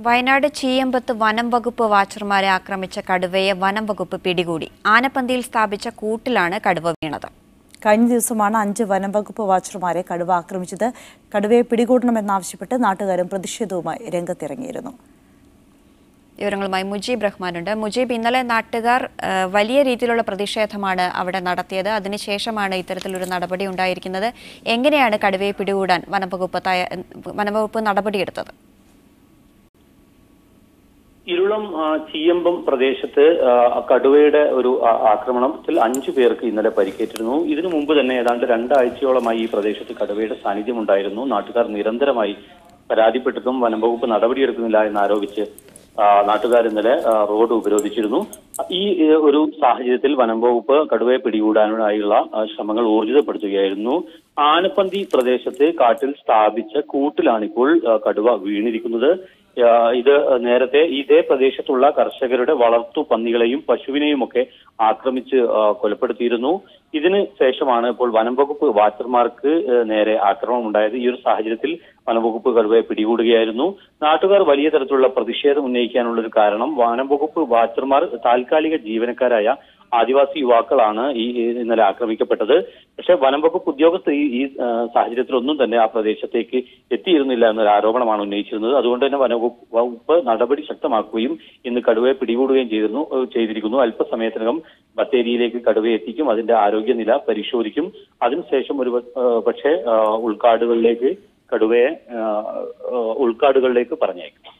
വയനാട് ചീയമ്പത്ത് വനം വകുപ്പ് വാച്ചർമാരെ ആക്രമിച്ച കടുവയെ വനം വകുപ്പ് പിടികൂടി. ആനപ്പന്തിയിൽ സ്ഥാപിച്ച കൂട്ടിലാണ് കടുവ വീണത്. കഴിഞ്ഞ ദിവസമാണ് 5 വനം വകുപ്പ് വാച്ചർമാരെ കടുവ ആക്രമിച്ചത്. കടുവയെ പിടികൂടണമെന്നാവശ്യപ്പെട്ട് നാട്ടുകാരും പ്രതിഷേധവുമായി രംഗത്തിറങ്ങിയിരുന്നു. വിവരങ്ങളുമായി മുജീബ് റഹ്മാനുണ്ട്. മുജീബ്, ഇന്നലെ നാട്ടുകാർ വലിയ രീതിയിലുള്ള പ്രതിഷേധമാണ് അവിടെ നടത്തിയത്. അതിനുശേഷമാണ് ഇത്തരത്തിലൊരു നടപടി ഉണ്ടായിരിക്കുന്നത്. എങ്ങനെയാണ് കടുവയെ പിടികൂടാൻ വനംവകുപ്പ് നടപടിയെടുത്തത്? ഇരുളം ചീയമ്പം പ്രദേശത്ത് കടുവയുടെ ഒരു ആക്രമണത്തിൽ 5 പേർക്ക് ഇന്നലെ പരിക്കേറ്റിരുന്നു. ഇതിനു മുമ്പ് തന്നെ ഏതാണ്ട് 2 ആഴ്ചയോളമായി ഈ പ്രദേശത്ത് കടുവയുടെ സാന്നിധ്യം ഉണ്ടായിരുന്നു. നാട്ടുകാർ നിരന്തരമായി പരാതിപ്പെട്ടിട്ടും വനംവകുപ്പ് നടപടിയെടുക്കുന്നില്ല എന്നാരോപിച്ച് നാട്ടുകാർ ഇന്നലെ റോഡ് ഉപരോധിച്ചിരുന്നു. ഈ ഒരു സാഹചര്യത്തിൽ വനംവകുപ്പ് കടുവയെ പിടികൂടാനായുള്ള ശ്രമങ്ങൾ ഊർജിതപ്പെടുത്തുകയായിരുന്നു. ആനപ്പന്തി പ്രദേശത്ത് കാട്ടിൽ സ്ഥാപിച്ച കൂട്ടിലാണിപ്പോൾ കടുവ വീണിരിക്കുന്നത്. ഇത് നേരത്തെ ഇതേ പ്രദേശത്തുള്ള കർഷകരുടെ വളർത്തു പന്നികളെയും പശുവിനെയും ഒക്കെ ആക്രമിച്ച് കൊലപ്പെടുത്തിയിരുന്നു. ഇതിന് ശേഷമാണ് ഇപ്പോൾ വനംവകുപ്പ് വാച്ചർമാർക്ക് നേരെ ആക്രമണം ഉണ്ടായത്. ഈ ഒരു സാഹചര്യത്തിൽ വനംവകുപ്പ് കടുവയെ പിടികൂടുകയായിരുന്നു. നാട്ടുകാർ വലിയ തരത്തിലുള്ള പ്രതിഷേധം ഉന്നയിക്കാനുള്ള ഒരു കാരണം, വനംവകുപ്പ് വാച്ചർമാർ താൽക്കാലിക ജീവനക്കാരായ ആദിവാസി യുവാക്കളാണ് ഇന്നലെ ആക്രമിക്കപ്പെട്ടത്. പക്ഷെ വനംവകുപ്പ് ഉദ്യോഗസ്ഥർ ഈ സാഹചര്യത്തിലൊന്നും തന്നെ ആ പ്രദേശത്തേക്ക് എത്തിയിരുന്നില്ല എന്നൊരു ആരോപണമാണ് ഉന്നയിച്ചിരുന്നത്. അതുകൊണ്ട് തന്നെ വനംവകുപ്പ് നടപടി ശക്തമാക്കുകയും ഇന്ന് കടുവയെ പിടികൂടുകയും ചെയ്തിരിക്കുന്നു. അല്പസമയത്തിനകം ബത്തേരിയിലേക്ക് കടുവയെ എത്തിക്കും. അതിന്റെ ആരോഗ്യനില പരിശോധിക്കും. അതിനുശേഷം ഒരു പക്ഷേ ഉൾക്കാടുകളിലേക്ക് പറഞ്ഞയക്കും.